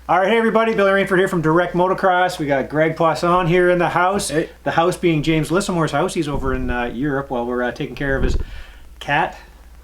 All right, hey everybody, Billy Rainford here from Direct Motocross. We got Greg Poisson here in the house. Hey. The house being James Lissimore's house. He's over in Europe while we're taking care of his cat.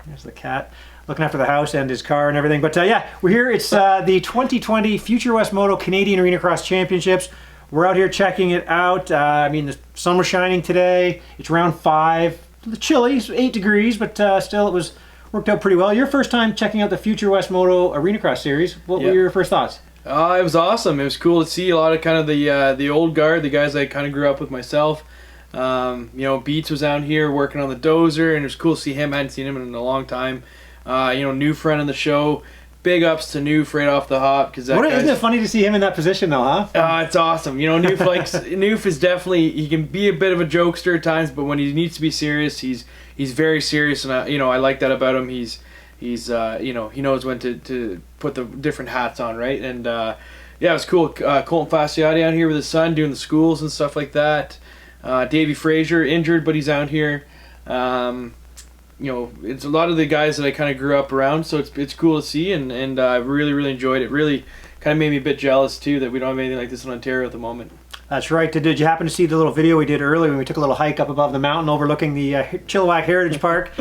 There's the cat. Looking after the house and his car and everything. But yeah, we're here. It's the 2020 Future West Moto Canadian Arenacross Championships. We're out here checking it out. I mean, the sun was shining today. It's round 5. The chilly, 8 degrees, but still it was worked out pretty well. Your first time checking out the Future West Moto Arenacross series. What were your first thoughts? It was awesome. It was cool to see a lot of kind of the old guard, the guys I kind of grew up with myself. You know, Beats was out here working on the dozer, and it was cool to see him. I hadn't seen him in a long time. You know, new friend of the show. Big ups to Noof right off the hop, because Isn't it funny to see him in that position though, huh? It's awesome. You know, Noof is definitely, he can be a bit of a jokester at times, but when he needs to be serious, he's very serious, and you know, I like that about him. He's you know, he knows when to put the different hats on, right? And yeah, it was cool. Colton Fasciotti out here with his son doing the schools and stuff like that. Davey Frazier injured, but he's out here. You know, it's a lot of the guys that I kind of grew up around, so it's cool to see, and I really enjoyed it. Really kind of made me a bit jealous too that we don't have anything like this in Ontario at the moment. That's right. Did you happen to see the little video we did earlier when we took a little hike up above the mountain overlooking the Chilliwack Heritage Park?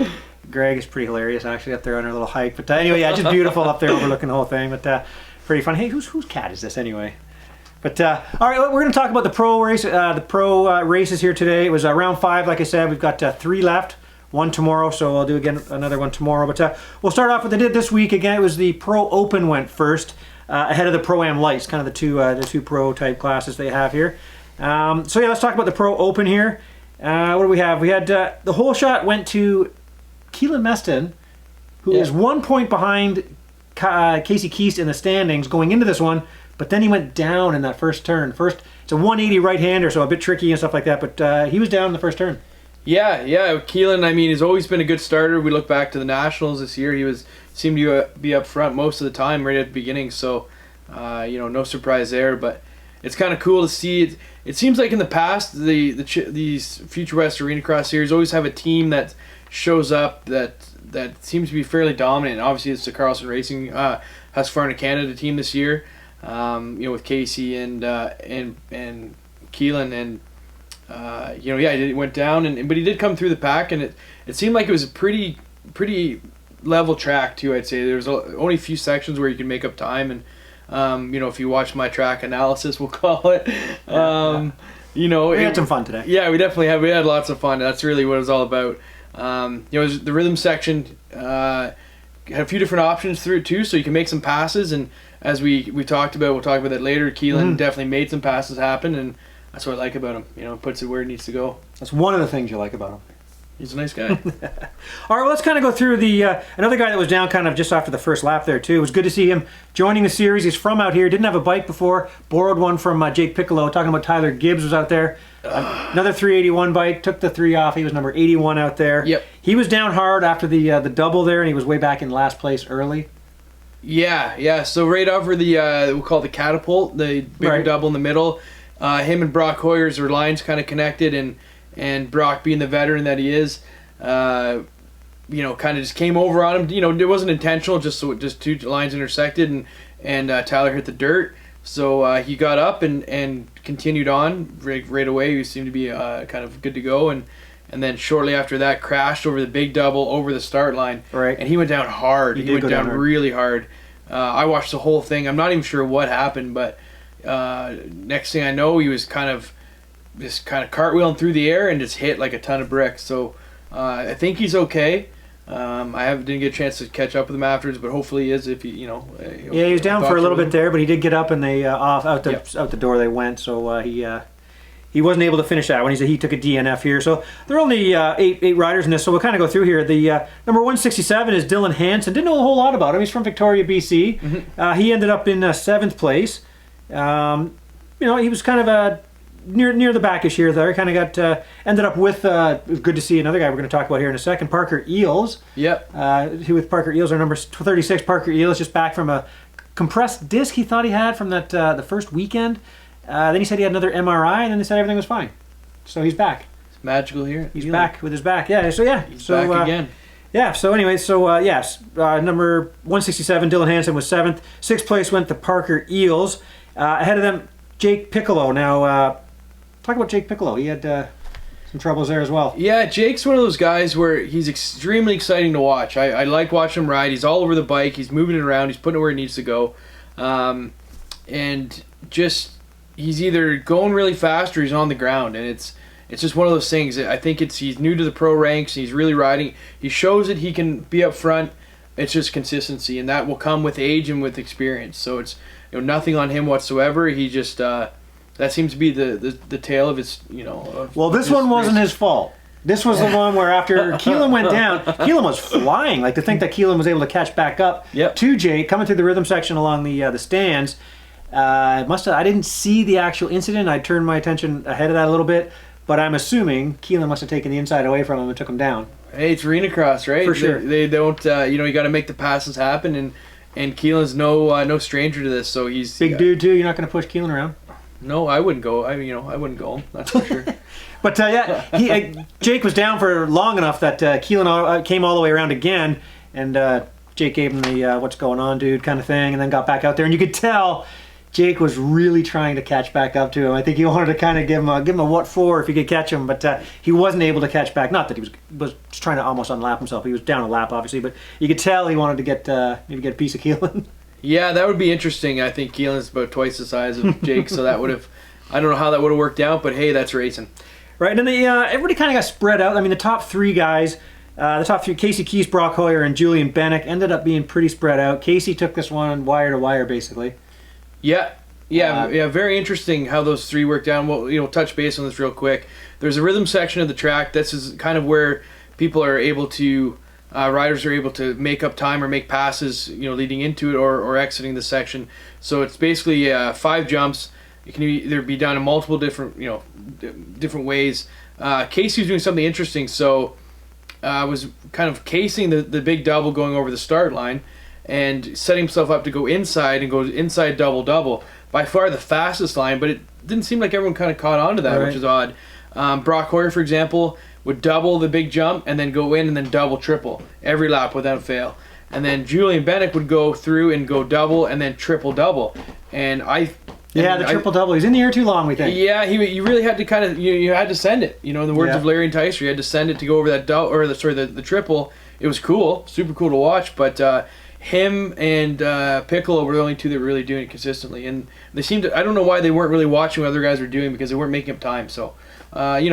Greg is pretty hilarious actually up there on our little hike. But anyway, yeah, just beautiful up there overlooking the whole thing. But pretty fun. Hey, whose cat is this anyway? But all right, we're going to talk about the pro race, races here today. It was round 5, like I said. We've got 3 left. 1 tomorrow, so I'll do another one tomorrow. But we'll start off with what they did this week. Again, it was the Pro Open went first, ahead of the Pro-Am Lights, kind of the two pro type classes they have here. So yeah, let's talk about the Pro Open here. What do we have? We had the whole shot went to Keelan Meston, who is 1 point behind Casey Keast in the standings going into this one, but then he went down in that first turn. It's a 180 right-hander, so a bit tricky and stuff like that, but he was down in the first turn. Yeah, Keelan, I mean, has always been a good starter. We look back to the Nationals this year. He seemed to be up front most of the time right at the beginning, so you know, no surprise there. But it's kind of cool to see it. It seems like in the past, these Future West Arenacross series always have a team that shows up that seems to be fairly dominant. And obviously, it's the Carlson Racing Husqvarna Canada team this year. You know, with Casey and Keelan and. You know, yeah, it went down, but he did come through the pack, and it seemed like it was a pretty level track too. I'd say there was only a few sections where you can make up time, and you know, if you watch my track analysis, we'll call it. You know, we had some fun today. Yeah, we had lots of fun. That's really what it was all about. You know, the rhythm section had a few different options through it too, so you can make some passes, and as we talked about, we'll talk about that later. Keelan definitely made some passes happen, and that's what I like about him. You know, puts it where it needs to go. That's one of the things you like about him. He's a nice guy. All right, well, let's kind of go through the another guy that was down kind of just after the first lap there too. It was good to see him joining the series. He's from out here. Didn't have a bike before. Borrowed one from Jake Piccolo. Talking about Tyler Gibbs was out there. Another 381 bike. Took the 3 off. He was number 81 out there. Yep. He was down hard after the double there, and he was way back in last place early. Yeah. So right over the we'll call it the catapult, the bigger double in the middle. Him and Brock Hoyer's lines kind of connected, and Brock, being the veteran that he is, you know, kind of just came over on him. You know, it wasn't intentional, just 2 lines intersected, and Tyler hit the dirt. So he got up and continued on right away. He seemed to be kind of good to go, and then shortly after that crashed over the big double over the start line. Right. And he went down hard. He went down really hard. I watched the whole thing. I'm not even sure what happened, but next thing I know, he was kind of cartwheeling through the air and just hit like a ton of bricks. So I think he's okay. I didn't get a chance to catch up with him afterwards, but hopefully he is. If he was down for a little bit there, but he did get up, and they out the door they went. So he wasn't able to finish that one. He took a DNF here. So there are only 8 riders in this. So we'll kind of go through here. The number 167 is Dylan Hanson. Didn't know a whole lot about him. He's from Victoria, BC. He ended up in 7th place. You know, he was kind of near the backish here there. Kind of got ended up with good to see another guy we're going to talk about here in a second, Parker Eels. Yep. Who with Parker Eels, our number 36, Parker Eels, just back from a compressed disc he thought he had from that the first weekend. Then he said he had another MRI, and then they said everything was fine. So he's back. It's magical here. He's back with his back. Yeah. So He's back again. Yeah, so anyway, number 167, Dylan Hanson was 7th. 6th place went to Parker Eels. Ahead of them, Jake Piccolo. Now, talk about Jake Piccolo. He had some troubles there as well. Yeah, Jake's one of those guys where he's extremely exciting to watch. I like watching him ride. He's all over the bike. He's moving it around. He's putting it where it needs to go. And just, he's either going really fast or he's on the ground. And it's just one of those things. I think he's new to the pro ranks. He's really riding. He shows that he can be up front. It's just consistency, and that will come with age and with experience. So it's nothing on him whatsoever. He just that seems to be the tale of his Well, this one wasn't his fault. This was the one where after Keelan went down, Keelan was flying. Like, to think that Keelan was able to catch back up to Jake coming through the rhythm section along the stands. I didn't see the actual incident. I turned my attention ahead of that a little bit. But I'm assuming Keelan must have taken the inside away from him and took him down. Hey, it's Arenacross, right? For sure. They don't, you got to make the passes happen, and Keelan's no stranger to this. So he's big dude too. You're not going to push Keelan around. No, I wouldn't go. I wouldn't go him. That's for sure. But Jake was down for long enough that Keelan came all the way around again, and Jake gave him the "what's going on, dude" kind of thing, and then got back out there, and you could tell Jake was really trying to catch back up to him. I think he wanted to kind of give him a what for if he could catch him, but he wasn't able to catch back. Not that he was trying to almost unlap himself. He was down a lap, obviously, but you could tell he wanted to get maybe get a piece of Keelan. Yeah, that would be interesting. I think Keelan's about twice the size of Jake, so that would have, I don't know how that would have worked out, but hey, that's racing. Right, and then everybody kind of got spread out. I mean, the top three guys, Casey Keese, Brock Hoyer, and Julian Bennick, ended up being pretty spread out. Casey took this one wire to wire, basically. Yeah, very interesting how those three worked out. We'll touch base on this real quick. There's a rhythm section of the track. This is kind of where people are able to, riders are able to make up time or make passes, leading into it or exiting the section. So it's basically 5 jumps. It can either be done in multiple different ways. Casey was doing something interesting. So was kind of casing the big double going over the start line and setting himself up to go inside and go inside double. By far the fastest line, but it didn't seem like everyone kind of caught on to that, which is odd. Brock Hoyer, for example, would double the big jump and then go in and then double triple every lap without fail. And then Julian Bennick would go through and go double and then triple double. And the triple double. He's in the air too long, we think. Yeah, you really had to kind of you had to send it. In the words of Larry and Tyser, you had to send it to go over that the triple. It was cool, super cool to watch, but him and Piccolo were the only two that were really doing it consistently, and they seemed to. I don't know why they weren't really watching what other guys were doing because they weren't making up time. So, right,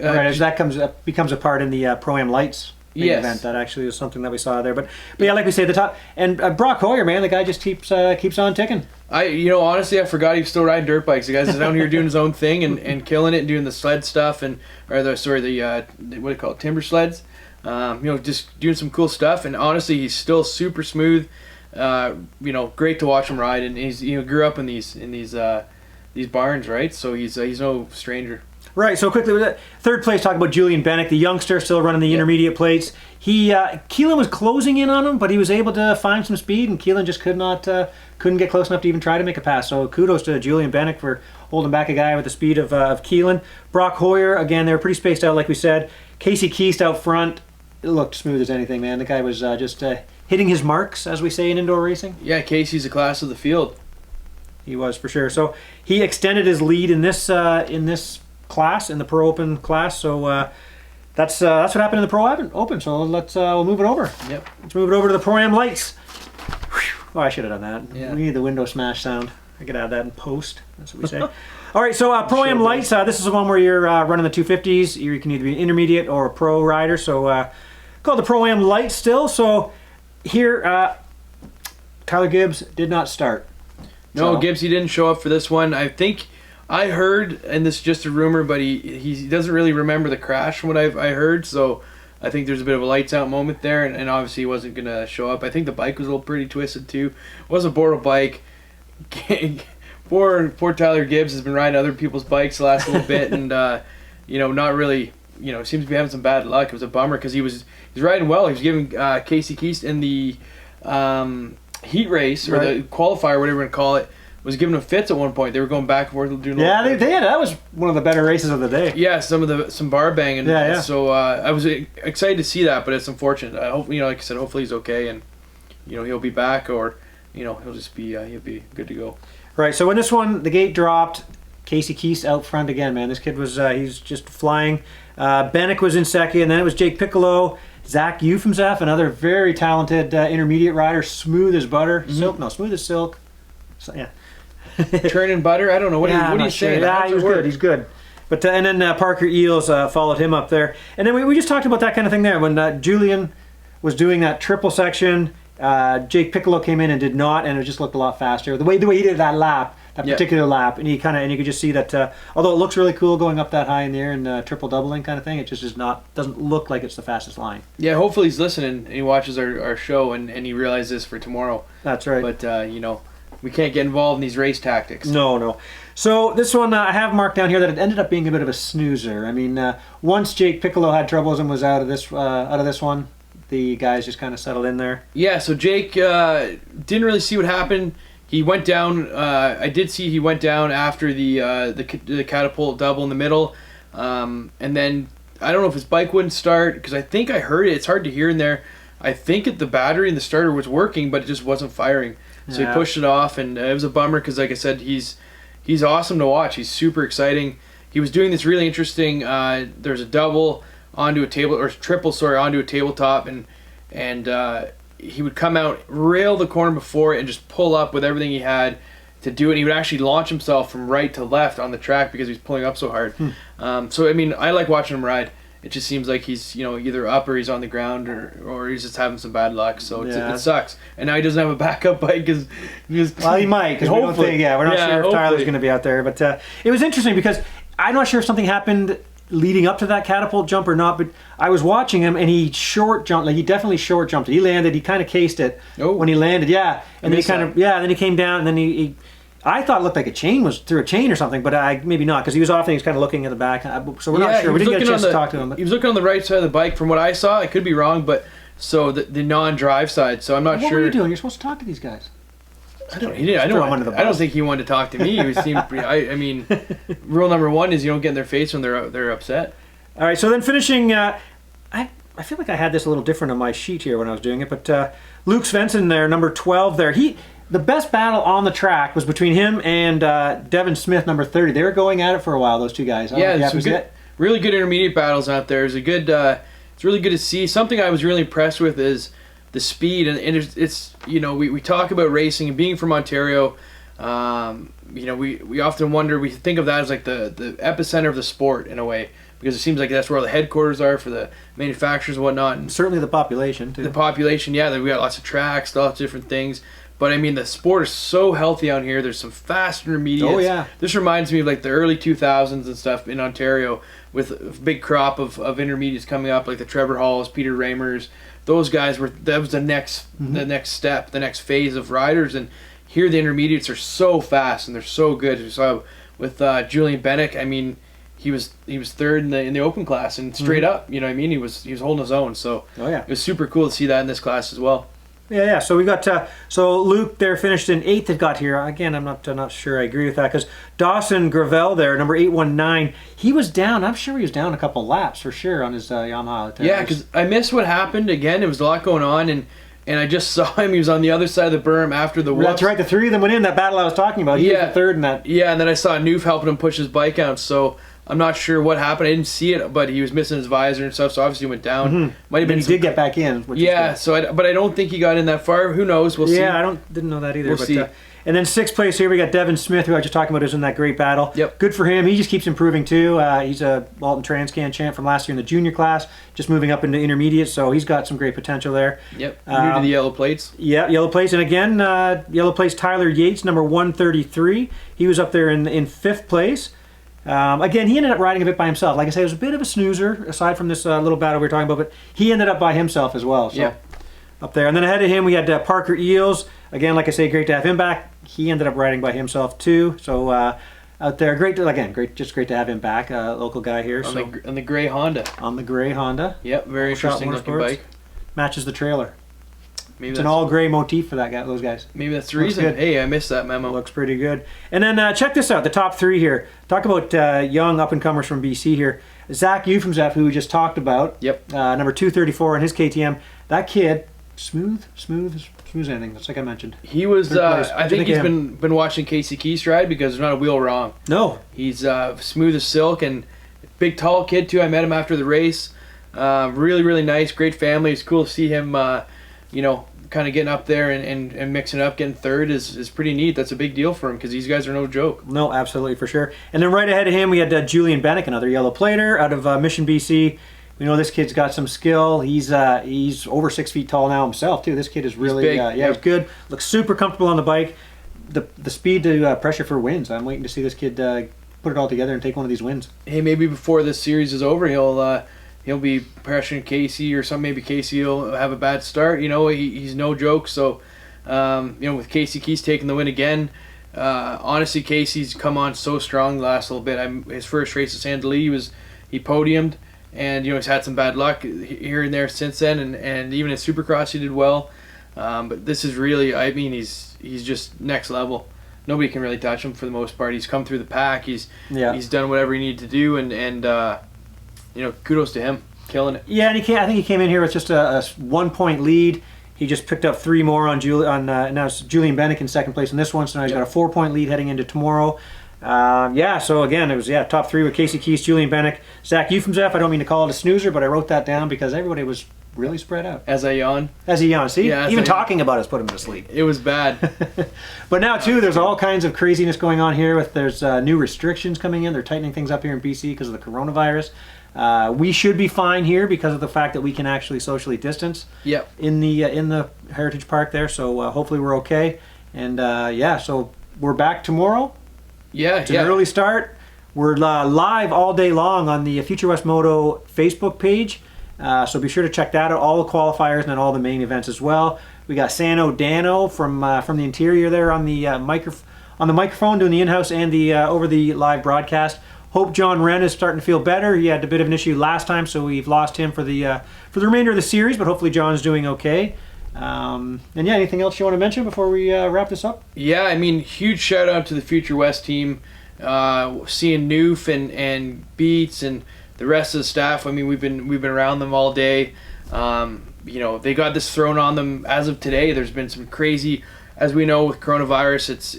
as that becomes a part in the Pro-Am Lights event, that actually is something that we saw there. But yeah, like we say, the top and Brock Hoyer, man, the guy just keeps on ticking. Honestly, I forgot he was still riding dirt bikes. The guy's down here doing his own thing and killing it and doing the sled stuff what do you call it, timber sleds. Just doing some cool stuff, and honestly, he's still super smooth. Great to watch him ride, and he's grew up in these barns, right? So he's no stranger. Right. So quickly, third place. Talk about Julian Bennick, the youngster, still running the intermediate plates. Keelan was closing in on him, but he was able to find some speed, and Keelan just couldn't get close enough to even try to make a pass. So kudos to Julian Bennick for holding back a guy with the speed of Keelan. Brock Hoyer, again, they were pretty spaced out, like we said. Casey Keese out front. It looked smooth as anything, man. The guy was just hitting his marks, as we say in indoor racing. Yeah, Casey's a class of the field. He was, for sure. So he extended his lead in this class, in the Pro Open class. So that's what happened in the Pro Open. So we'll move it over. Yep. Let's move it over to the Pro-Am Lights. Whew. Oh, I should have done that. Yeah. We need the window smash sound. I could add that in post. That's what we say. All right, so Pro-Am Lights, this is the one where you're running the 250s. You can either be an intermediate or a pro rider. So called the Pro-Am Lights still. So here, Tyler Gibbs did not start. No, Gibbs, he didn't show up for this one. I think I heard, and this is just a rumor, but he doesn't really remember the crash from what I heard. So I think there's a bit of a lights out moment there, and obviously he wasn't going to show up. I think the bike was a little pretty twisted too. It was a Bortle bike. Poor Tyler Gibbs has been riding other people's bikes the last little bit, and not really, seems to be having some bad luck. It was a bummer because he's riding well. He was giving Casey Keese in the heat race or the qualifier, whatever you want to call it, was giving them fits at one point. They were going back and forth doing. Yeah, they did. That was one of the better races of the day. Yeah, some bar banging. Yeah. So I was excited to see that, but it's unfortunate. I hope like I said, hopefully he's okay and he'll be back, or he'll just be he'll be good to go. Right. So when this one, the gate dropped. Casey Keese out front again, man. This kid was he's just flying. Bennick was in second, and then it was Jake Piccolo, Zach Eufemsef, another very talented intermediate rider, smooth as butter, smooth as silk. So, yeah. Churning butter. I don't know what are you saying. Yeah, he was good. He's good. But and then Parker Eels followed him up there, and then we just talked about that kind of thing there when Julian was doing that triple section. Jake Piccolo came in and did not, and it just looked a lot faster. The way he did that lap, that particular lap, and you could just see that. Although it looks really cool going up that high in the air and triple doubling kind of thing, it just doesn't look like it's the fastest line. Yeah, hopefully he's listening and he watches our show and he realizes this for tomorrow. That's right. But we can't get involved in these race tactics. No. So this one I have marked down here that it ended up being a bit of a snoozer. I mean, once Jake Piccolo had troubles and was out of this one. The guys just kind of settled in there. Yeah, so Jake didn't really see what happened. He went down. I did see he went down after the catapult double in the middle, and then I don't know if his bike wouldn't start because I think I heard it. It's hard to hear in there. I think the battery in the starter was working, but it just wasn't firing. So he pushed it off, and it was a bummer because, like I said, he's awesome to watch. He's super exciting. He was doing this really interesting. There's a double onto a table, or triple, sorry, onto a tabletop, and he would come out, rail the corner before it, and just pull up with everything he had to do it. He would actually launch himself from right to left on the track because he was pulling up so hard. So I mean, I like watching him ride. It just seems like he's either up or he's on the ground or he's just having some bad luck. So it sucks. And now he doesn't have a backup bike because he might, because we're not sure if Tyler's going to be out there. But it was interesting because I'm not sure if something happened leading up to that catapult jump or not, but I was watching him and he short jumped, like he definitely short jumped it. He landed, he kind of cased it when he landed, and then he came down, and then he I thought it looked like a chain was through a chain or something, but maybe not, because he was off and he was kind of looking at the back, so we're not sure. We didn't get a chance to talk to him. But. He was looking on the right side of the bike from what I saw. I could be wrong, but so the non-drive side, so I'm not sure. What were you doing? You're supposed to talk to these guys. I don't think he wanted to talk to me. He seemed pretty, I mean, rule number one is you don't get in their face when they're upset. All right, so then finishing, I feel like I had this a little different on my sheet here when I was doing it, but Luke Svensson there, number 12 there, the best battle on the track was between him and Devin Smith, number 30. They were going at it for a while, those two guys. Really good intermediate battles out there. It's really good to see. Something I was really impressed with is the speed, and it's we talk about racing and being from Ontario. We often wonder, we think of that as like the epicenter of the sport in a way, because it seems like that's where all the headquarters are for the manufacturers and whatnot. And certainly the population too. The population, yeah, we got lots of tracks, lots of different things. But I mean, the sport is so healthy out here. There's some fast intermediates. Oh yeah. This reminds me of like the early 2000s and stuff in Ontario, with a big crop of intermediates coming up, like the Trevor Halls, Peter Ramers. Those guys that was the next step, the next phase of riders. And here the intermediates are so fast and they're so good. We saw with Julian Bennick, I mean, he was third in the open class and straight up, you know what I mean? He was holding his own. So it was super cool to see that in this class as well. Yeah. So we got so Luke there finished in 8th. That got here again. I'm not sure I agree with that, because Dawson Gravel there, number 819, he was down. I'm sure he was down a couple laps for sure on his Yamaha. Yeah, because I missed what happened again. There was a lot going on, and I just saw him. He was on the other side of the berm after the whoops. That's right. The three of them went in that battle I was talking about. He was the third in that. Yeah, and then I saw Noof helping him push his bike out. So I'm not sure what happened. I didn't see it, but he was missing his visor and stuff, so obviously he went down. Might have been. He did get back in. Which is good. But I don't think he got in that far. Who knows? We'll see. Yeah, I didn't know that either. We'll see. And then 6th place here, we got Devin Smith, who I was just talking about, is in that great battle. Yep. Good for him. He just keeps improving too. He's a Walton Transcan champ from last year in the junior class, just moving up into intermediate, so he's got some great potential there. Yep. New to the yellow plates. Yeah, yellow plates. And again, yellow plates Tyler Yates, number 133. He was up there in 5th place. Again, he ended up riding a bit by himself. Like I say, it was a bit of a snoozer, aside from this little battle we were talking about, but he ended up by himself as well. So up there. And then ahead of him, we had Parker Eels. Again, like I say, great to have him back. He ended up riding by himself too. So out there, great to have him back. Local guy here. On the gray Honda. On the gray Honda. Yep, very interesting looking bike. Matches the trailer. Maybe It's an all gray motif for those guys. Maybe that's the Looks reason. good. Hey, I missed that memo. Looks pretty good. And then check this out, the top 3 here. Talk about young up-and-comers from BC here. Zach Euphems, who we just talked about. Yep. Number 234 in his KTM. That kid, smooth as anything, just like I mentioned. He was, I think he's been watching Casey Keys ride because there's not a wheel wrong. No. He's smooth as silk and big, tall kid, too. I met him after the race. Really, really nice, great family. It's cool to see him, kind of getting up there and mixing it up, getting third is pretty neat. That's a big deal for him because these guys are no joke. No, absolutely, for sure. And then right ahead of him, we had Julian Bennick, another yellow plater out of Mission, BC. We know this kid's got some skill. He's over 6 feet tall now himself, too. This kid is really, he's good. Looks super comfortable on the bike. The speed to pressure for wins. I'm waiting to see this kid put it all together and take one of these wins. Hey, maybe before this series is over, he'll be pressuring Casey or something. Maybe Casey will have a bad start. He's no joke. So, with Casey Keys taking the win again, honestly, Casey's come on so strong the last little bit. His first race at San Delis, he podiumed, and he's had some bad luck here and there since then, and even at Supercross he did well. But this is really, he's just next level. Nobody can really touch him for the most part. He's come through the pack. He's done whatever he needed to do, and kudos to him, killing it. Yeah, and I think he came in here with just a 1-point lead. He just picked up 3 more on now it's Julian Bennick in second place in this one, so now he's got a 4-point lead heading into tomorrow. So again, it was top 3 with Casey Keys, Julian Bennick, Zach Euphems. I don't mean to call it a snoozer, but I wrote that down because everybody was really spread out. As I yawn. See? Yeah, even talking about us put him to sleep. It was bad. But now, too, there's all kinds of craziness going on here. There's new restrictions coming in. They're tightening things up here in BC because of the coronavirus. We should be fine here because of the fact that we can actually socially distance in the Heritage Park there. So hopefully we're okay. And so we're back tomorrow. It's an early start. We're live all day long on the Future West Moto Facebook page. So be sure to check that out, all the qualifiers and then all the main events as well. We got Sano Dano from the interior there on the microphone doing the in-house and the over the live broadcast. Hope John Wren is starting to feel better. He had a bit of an issue last time, so we've lost him for the remainder of the series. But hopefully John's doing okay. Anything else you want to mention before we wrap this up? Yeah, huge shout out to the Future West team. Seeing Noof and Beats and the rest of the staff. We've been around them all day. They got this thrown on them as of today. There's been some crazy, as we know with coronavirus. It's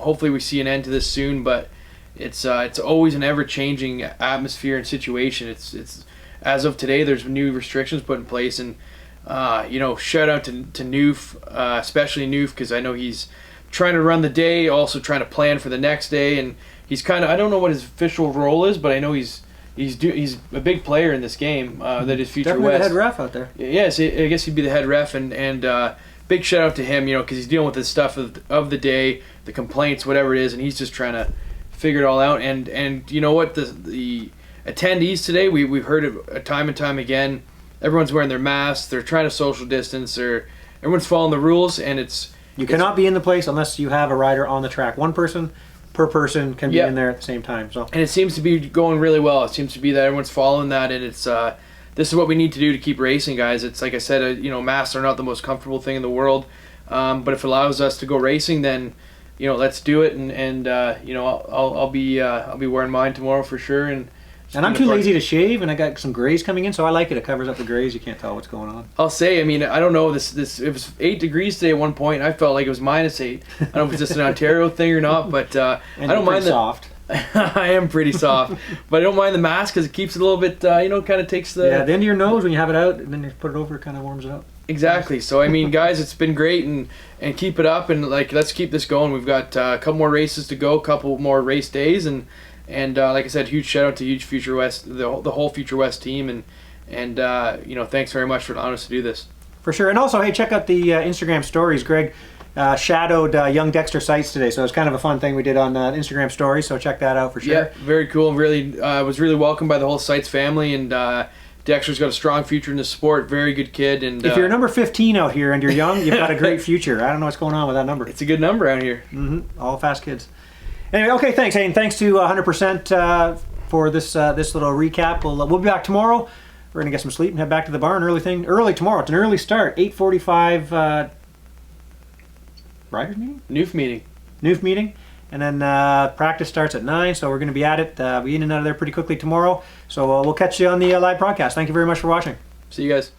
hopefully we see an end to this soon, but it's always an ever-changing atmosphere and situation. It's as of today, there's new restrictions put in place, and shout out to Noof, especially Noof, because I know he's trying to run the day, also trying to plan for the next day, and he's kind of, I don't know what his official role is, but I know he's a big player in this game. That is Future Definitely West. The head ref out there. Yes, I guess he'd be the head ref, and big shout out to him, because he's dealing with the stuff of the day, the complaints, whatever it is, and he's just trying to figure it all out. And you know what, the attendees today, we've heard it time and time again. Everyone's wearing their masks. They're trying to social distance. Everyone's following the rules, and you cannot be in the place unless you have a rider on the track. One person per person can be in there at the same time. So, and it seems to be going really well. It seems to be that everyone's following that, and it's this is what we need to do to keep racing, guys. It's like I said, masks are not the most comfortable thing in the world, but if it allows us to go racing, then let's do it. And I'll be wearing mine tomorrow for sure. And I'm too lazy to shave, and I got some grays coming in, so I like it. It covers up the grays. You can't tell what's going on. I'll say, I don't know. This it was 8 degrees today at one point. I felt like it was -8. I don't know if it's just an Ontario thing or not, but I don't mind the soft. I am pretty soft, but I don't mind the mask because it keeps it a little bit. Kind of takes the the end of your nose when you have it out, and then you put it over. It kind of warms it up. Exactly. So guys, it's been great, and keep it up, and let's keep this going. We've got a couple more races to go, a couple more race days, and like I said, huge shout out to huge Future West, the whole Future West team, and thanks very much for allowing us to do this. For sure, and also, hey, check out the Instagram stories. Greg shadowed young Dexter Seitz today, so it's kind of a fun thing we did on Instagram stories. So check that out for sure. Yeah, very cool. Really, was really welcomed by the whole Seitz family, and Dexter's got a strong future in the sport. Very good kid, and if you're number 15 out here and you're young, you've got a great future. I don't know what's going on with that number. It's a good number out here. All fast kids. Anyway, okay, thanks, Hayden. Thanks to 100% for this little recap. We'll be back tomorrow we're gonna get some sleep and head back to the barn early tomorrow. It's an early start, 8:45. Riders meeting? Noof meeting. And then practice starts at 9, so we're going to be at it. Be in and out of there pretty quickly tomorrow. So we'll catch you on the live broadcast. Thank you very much for watching. See you guys.